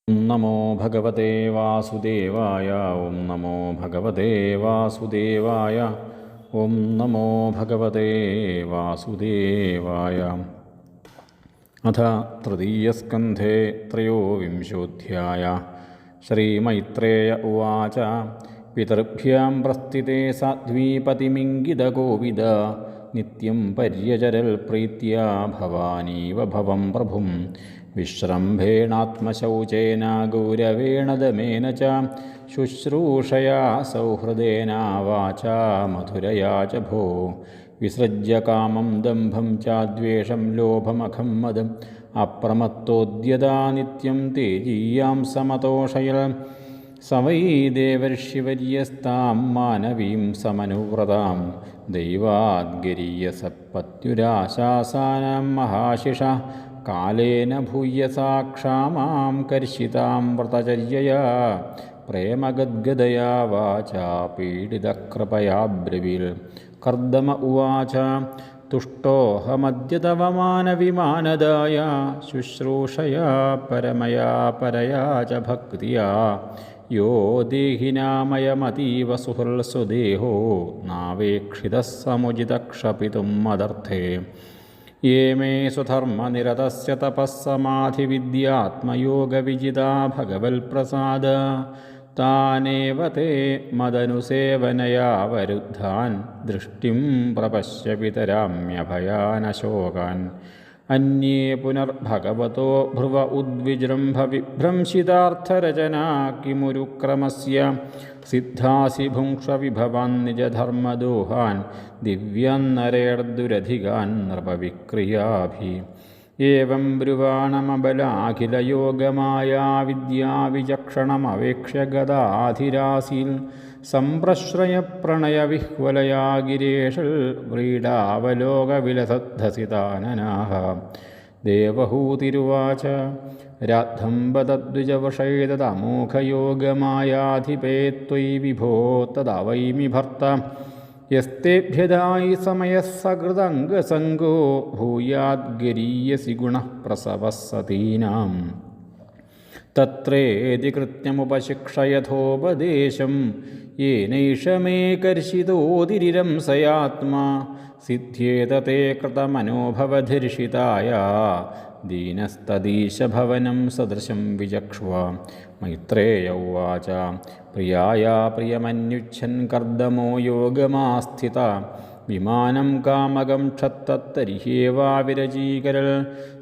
ഓം നമോ ഭഗവതേ വാസുദേവായ. ഓം നമോ ഭഗവതേ വാസുദേവായ. ഓം നമോ ഭഗവതേ വാസുദേവായ. അഥ തൃതീയസ്കന്ധേ ത്രയോവിംശോऽധ്യായः. ശ്രീമൈത്രേയ ഉവാച. പിതൃഭ്യാം പ്രസ്ഥിതേ സാധ്വീപതിമിംഗിതകോവിദ നിത്യം പര്യചരൽ പ്രീത്യാ ഭവാനീവ ഭവം പ്രഭും വിശ്രംഭേണാത്മശൗചേന ഗൗരവേണ ദമേന ച ശുശ്രൂഷയാ സൗഹൃദേന വാചാ മധുരയാ ച ഭോ വിസൃജ്യ കാമം ദംഭം ചാദ്വേഷം ലോഭമഖം മദം അപ്രമത്തോദ്യതാ നിത്യം തേജീയാം സമതോഷയൽ സവൈ ദേവർഷിവര്യസ്താം മാനവീം സമനുവ്രതാം ദൈവാദ്ഗരീയസപ്പത്യുരാശാസാനാം മഹാശിഷ കാലേന ഭൂയസാ ക്ഷാമാം കർഷിതാം വ്രതചര്യയാ പ്രേമഗദ്ഗദയാ വാചാ പീഡിതകൃപയാ ബ്രവീൽ. കർദമ ഉവാച. തുഷ്ടോഹമദ്യ തവ മാനവിമാനദായ ശുശ്രൂഷയാ പരമയാ പരയാ ച ഭക്തിയാ യോ ദേഹിനാമയമതീവ സുഹൃത്സുദേഹോ നാവേക്ഷിതഃ സമുചിതക്ഷപിതും മദർത്ഥേ. യേ മേ സ്വധർമ്മനിരതസ്യ തപസ്സമാധിവിദ്യാത്മയോഗവിജിതാ ഭഗവൽപ്രസാദ താനേവ തേ മദനുസേവനയാ വരുദ്ധാൻ ദൃഷ്ടിം പ്രപശ്യ പിതരാമ്യഭയാനശോകാൻ. അന്യേ പുനർഭഗവതോ ഭ്രുവ ഉദ്വിജൃംഭ വിഭ്രംശിതാർത്ഥരചനാ കിമുരുക്രമസ്യ സിദ്ധാസി ഭുങ്ക്ഷ വിഭവാൻ നിജധർമ്മദോഹാൻ ദിവ്യാന്നരേർദുരധികാൻ നൃപവിക്രിയാഭി. ഏവം ബ്രുവാണമബലാഖിലയോഗമായാ വിദ്യാവിചക്ഷണമവേക്ഷ്യ ഗദാധിരാസീൽ സംപ്രശ്രയപ്രണയവിഹ്വലയാ ഗിരീഷൽ വ്രീഡാവലോകവിലസദ്ധസിതാനനാഃ. ദേവഹൂതിരുവാച. രാദ്ധംബതദ്വിജവഷൈതദമോഘയോഗമായാധിപേ ത്വയി വിഭോ തദവൈമി ഭർത്ത യസ്തേഭ്യദായി സമയഃ സകൃതംഗസംഗോ ഭൂയാദ്ഗരീയസി ഗുണഃ പ്രസവഃ സതീനാം. തത്രേതി കൃത്യമുപശിക്ഷയഥോപദേശം യേനൈഷ മേ കർഷിതോതിരിരംസയാത്മാ സിദ്ധ്യേത കൃതമനോഭവധിർഷിതായ ദീനസ്തദീശഭവനം സദൃശം വിചക്ഷ്വ. മൈത്രേയ ഉവാച. പ്രിയായാ പ്രിയമന്യുച്ഛൻ കർദമോ യോഗമാസ്ഥിത വിമാനം കാമകം ക്ഷത്തത്തരിഹ്യേവാവിരചീകരൽ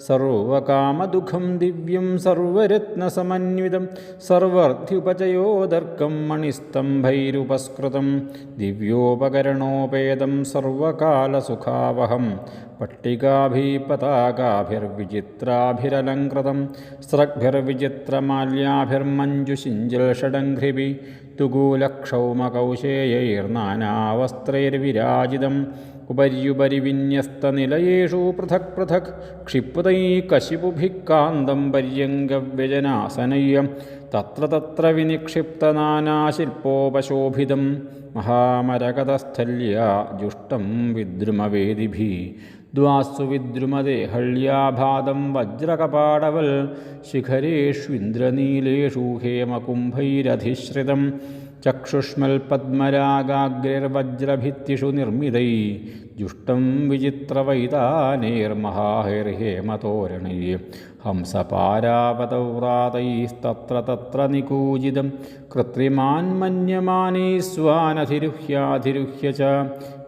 സർവകാമദുഃഖം ദിവ്യം സർവരത്നസമന്വിതം സർവർധ്യുപചയോദർക്കം മണിസ്തംഭൈരുപസ്കൃതം ദിവ്യോപകരണോപേതം സർവകാലസുഖാവഹം പട്ടികാഭിപതാകാഭിർവിചിത്രാഭിരലങ്കൃതം സ്രഗ്ഭിർവിചിത്രമാല്യാഭിർമഞ്ജുഷിഞ്ജൽഷഡംഘ്രിഭിः തുകൂലക്ഷൗമകൗശേയൈർനാനാവസ്ത്രൈർവിരാജിതം ഉപര്യുപരി വിന്യസ്തനിലയേഷു പൃഥക് പൃഥക് ക്ഷിപ്തൈः കശിപുഭിः കാന്തം പര്യങ്കവ്യജനാസനയ്യം തത്ര തത്ര വിനിക്ഷിപ്തനാനാശില്പോപശോഭിതം മഹാമരകതസ്ഥല്യാ ജുഷ്ടം വിദ്രുമവേദിഭിः ദ്വാസു വിദ്രുമദേഹള്യാഭാതം വജ്രകപാടവൽ ശിഖരേഷ്വിന്ദ്രനീലേഷു ഹേമകുംഭൈരധിശ്രിതം ചക്ഷുഷ്മൽപദ്മരാഗാഗ്രിർവജ്രഭിത്തിഷു നിർമ്മിതൈ ജുഷ്ടം വിചിത്രവൈതാനൈർമഹാഹൈർഹേമതോരണൈ ഹംസപാരാപതവ്രാതൈസ്തത്ര തത്ര നികൂജിതം കൃത്രിമാന്മന്യമാനൈ സ്വാനധിരുഹ്യാധിരുഹ്യ ച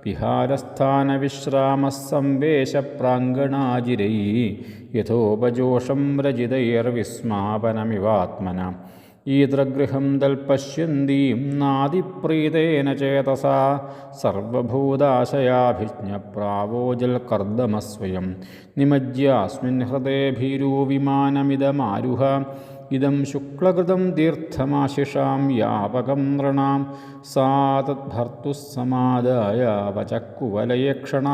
വിഹാരസ്ഥാനവിശ്രാമഃ സംവേശപ്രാങ്കണാജിരൈ യഥോപജോഷം രജിതൈർവിസ്മാപനമിവാത്മന ഈദൃഗൃഹം ദൽപശ്യന്തീം നാദിപ്രീതേന ചേതസാ സർവഭൂതാശയാഭിജ്ഞപ്രാവോജൽ കർദമസ്വയം നിമജ്യാസ്മിൻ ഹൃദേ ഭീരൂ വിമാനമിദമാരുഹ ഇദം ശുക്ലകൃതം തീർത്ഥമാശിഷാം യാപകം നൃണാം സാ തദ്ഭർത്തുസ്സമാദായ വചക്കുവലയേക്ഷണ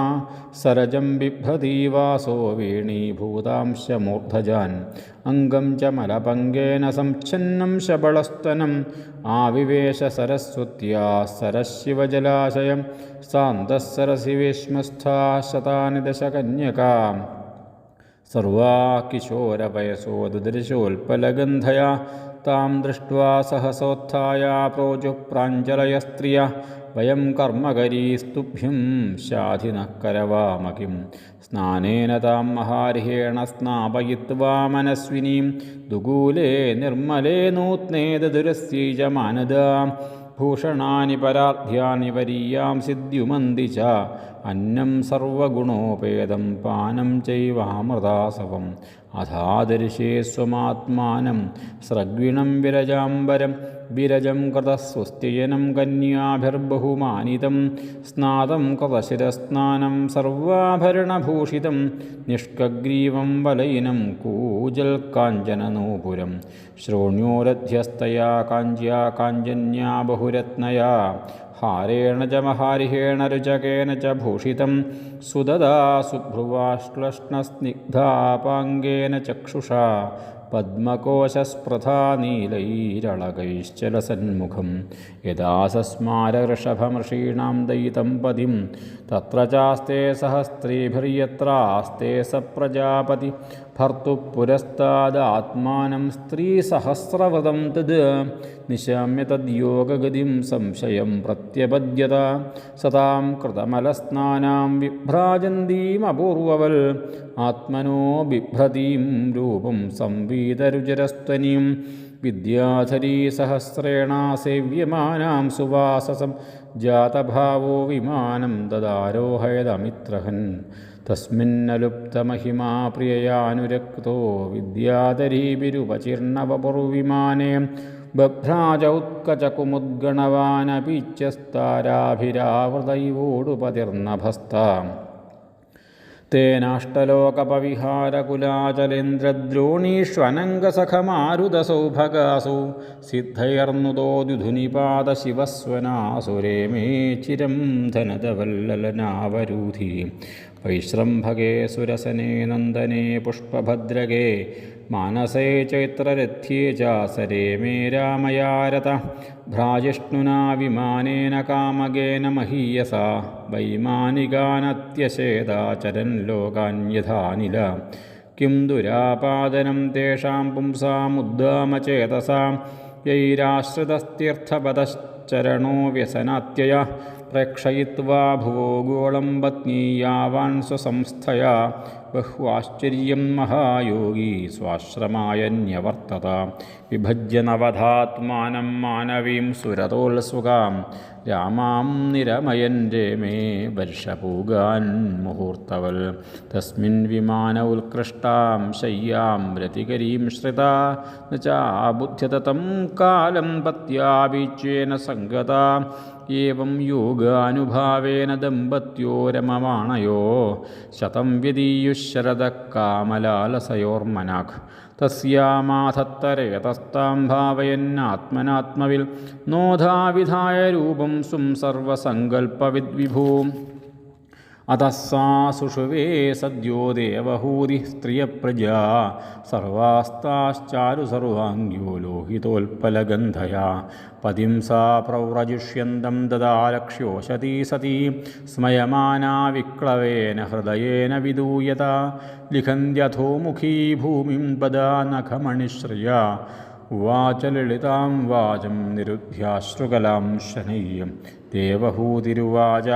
സരജം ബിഭ്രതീവാസോ വേണീഭൂതാംശമൂർധജാൻ അംഗം ച മലപങ്കേന സംച്ഛന്നം ശബളസ്തനം ആവിവേശ സരസ്വത്യാ സരശിവജലാശയം സാന്തഃ സരസി വേശ്മസ്ഥാ ശതാനി ദശകന്യകാ സർവാ കിശോരവയസോ ദദൃശോൽപലഗന്ധയാ താം ദൃഷ്ട്വാ സഹസോത്ഥായ പ്രോജുഃ പ്രാഞ്ജലയസ്ത്രിയ വയം കർമ്മകരീസ്തുഭ്യം ശാധിനഃ കരവാമ കിം സ്നാനേന താം മഹാർഹേണ സ്നാപയിത്വാ മനസ്വിനീം ദുകൂലേ നിർമ്മലേ നൂത്നേ ദദുരസ്യൈജമാനദാ ഭൂഷണാനി പരാർധ്യാനി വരീയാം സിദ്ധ്യുമന്തി ച അന്നം സർവഗുണോപേതം പാനം ചൈവാമൃതാസവം അഥാദർശേ സ്വമാത്മാനം സ്രഗ്വിണം വിരജാംബരം വിരജം കൃതസ്വസ്ത്യയനം കന്യാഭിർബഹുമാനിതം സ്നാതം കൃതശിരസ്നാനം സർവാഭരണഭൂഷിതം നിഷ്കഗ്രീവം വലയിനം കൂജൽ കാഞ്ചനനൂപുരം ശ്രോണ്യോരധ്യസ്തയാ കാഞ്ച്യാ കാഞ്ചന്യാ ബഹുരത്നയാ ഹാരേണ ച മഹാർഹേണ രുചകേന ച ഭൂഷിതം സുദദാ സുഭ്രുവാശ്ലഷ്ണസ്നിഗ്ധാപാംഗേന ചക്ഷുഷാ പദ്മകോശസ്പൃഥാ നീലൈരളകൈശ്ചലസന്മുഖം യഥാ സസ്മാരഋഷഭമൃഷീണാം ദയിതം പതിം തത്ര ചാസ്തേ സഹസ്ത്രീഭിര്യത്രാസ്തേ സ പ്രജാപതി ഭർത്തുഃ പുരസ്താദാത്മാനം സ്ത്രീസഹസ്രവൃതം തദ് നിശമ്യ തദ്യോഗഗതിം സംശയം പ്രത്യപദ്യത സതാം കൃതമലസ്നാനാം വിഭ്രാജന്തീമപൂർവവൽ ആത്മനോ ബിഭ്രതീം രൂപം സംവീതരുചരസ്ത്വനീം വിദ്യാധരീ സഹസ്രേണ സേവ്യമാനാം സുവാസസം ജാതഭാവോ വിമാനം തദാരോഹയദമിത്രഹൻ തസ്മിന്നലുപ്തമഹിമാ പ്രിയയാനുരക്തോ വിദ്യാധരീഭിരുപചീർണവപുർവിമാനേ ബഭ്രാജ ഉത്കചകുമുദ്ഗണവാനപീച്യസ്താരാഭിരാവൃതൈവോടുപതിർനഭസ്താം തേനാഷ്ടലോകപവിഹാരകുലാചലേന്ദ്രദ്രോണീഷ്വനംഗസഖമാരുതസൗഭഗാസു സിദ്ധയർന്നുതോദ്യുധുനിപാതശിവസ്വനാസുരേ മേ ചിരം ധനതവല്ലലനാവരൂധി വൈശ്രംഭകേ സുരസനേ നന്ദനേ പുഷ്പഭദ്രകേ മാനസേ ചൈത്രരഥ്യേ ചാസരേ മേ രാമയാരത ഭ്രാജിഷ്ണുനാ വിമാനേന കാമകേന മഹീയസാ വൈമാനികാനത്യശേദാചരൻ ലോകാന്യഥാനില കിം ദുരാപാദനം തേഷാം പുംസാമുദ്ദാമചേതസാം യൈരാശ്രിതസ്തീർത്ഥപദശ്ചരണോ വ്യസനാത്യയ പ്രേക്ഷയിത്വാ ഭുവോ ഗോളം പത്നീയാവാൻ സ്വസംസ്ഥയാ ബഹ്വാശ്ചര്യം മഹായോഗി സ്വാശ്രമായന്യവർത്തത വിഭജ്യ നവധാത്മാനം മാനവീം സുരതോത്സുകാം രാമാം നിരമയൻ രേമേ വർഷപൂഗാൻ മുഹൂർത്തവൽ തസ്മിൻ വിമാന ഉത്കൃഷ്ടാം ശയ്യാം രതികരീം ശ്രിതാ ന ചാബുദ്ധ്യതം കാലം പത്യാഭീച്യേന സംഗതാ ഏവം യോഗാനുഭാവേന ദമ്പത്യോ രമമാണയോ ശതം വ്യതീയുശരദഃ കാമലാലസയോർമനാഖ് തസ്യാമാധത്തരേതസ്താം ഭാവയന്നാത്മനാത്മവിൽ നോധാവിധായ രൂപം സ്വം സർവസങ്കൽപ്പവിദ്വിഭൂം അതഃ സാ സുഷുവേ സദ്യോ ദേവഹൂതി സ്ത്രിയപ്രജാ സർവാസ്താശ്ചാരു സർവാംഗ്യോ ലോഹിതോൽപലഗന്ധയാ പതിം സാ പ്രൗരജുഷ്യന്തം ദദാലക്ഷ്യോഷതി സതീ സ്മയമാനാ വിക്ലവേന ഹൃദയേന വിദൂയത ലിഖന്ത്യധോമുഖീ ഭൂമിം പദാ നഖമണിശ്രിയാ ഉവാച ലളിതാം വാചം നിരുദ്ധ്യാശ്രുകലാം ശനയ്യം ദേവഹൂതിരുവാച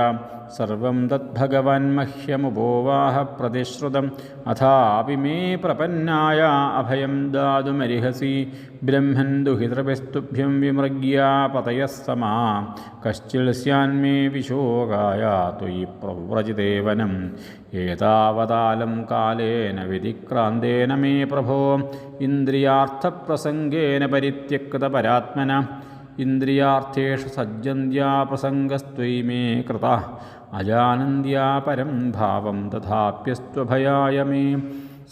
സർവം തദ്ഭഗവൻ മഹ്യമുപോവാഹ പ്രതിശ്രുതം അഥാപി മേ പ്രപന്നായ അഭയം ദാതുമരിഹസി ബ്രഹ്മൻ ദുഹിതൃഭിസ്തുഭ്യം വിമൃഗ്യാ പതയഃ സമാ കശ്ചിൽ സ്യാന്മേ വിശോകായ ത്വയി പ്രവ്രജിതേവനം ഏതാവതാലം കാലേന വ്യതിക്രാന്തേന മേ പ്രഭോ ഇന്ദ്രിയാർത്ഥപ്രസംഗേന പരിത്യക്തപരാത്മന ഇന്ദ്രിയാർത്ഥേഷു സജ്ജന്ത്യാ പ്രസംഗസ്ത്വയി മേ കൃതഃ അജാനന്ത്യാ പരം ഭാവം തഥാപ്യസ്ത്വഭയായ മേ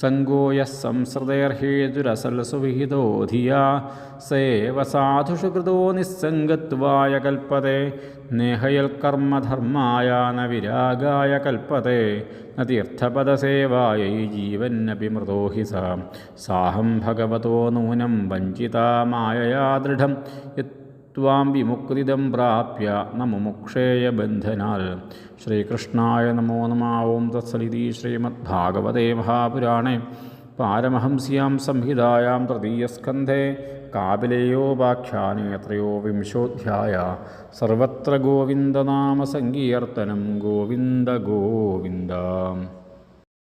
സംഗോ യഃ സംസൃതേർഹേതുരസൽസു വിഹിതോ ധിയാ സേവ സാധുഷു കൃതോ നിസ്സംഗത്വായ കൽപ്പത്തെ നേഹയൽക്കർമ്മധർമായ ന വിരാഗായ കൽപ്പത്തെ ന തീർത്ഥപദസേവായൈ ജീവന്നപി മൃതോ ഹി സാഹം ഭഗവതോ നൂനം വഞ്ചിതാ മായയാ ദൃഢം ത്വാം വിമുക്തിദം പ്രാപ്യ ന മുമുക്ഷേയ ബന്ധനാൽ. ശ്രീകൃഷ്ണായ നമോ നമഃ. ഓം തത്സദിതി. ശ്രീമദ്ഭാഗവതേ മഹാപുരാണേ പാരമഹംസ്യാം സംഹിതായാം തൃതീയസ്കന്ധേ കാപിലേയോപാഖ്യാനേ ത്രയോവിംശോऽധ്യായः. സർവത്ര ഗോവിന്ദനാമസങ്കീർത്തനം. ഗോവിന്ദ ഗോവിന്ദ.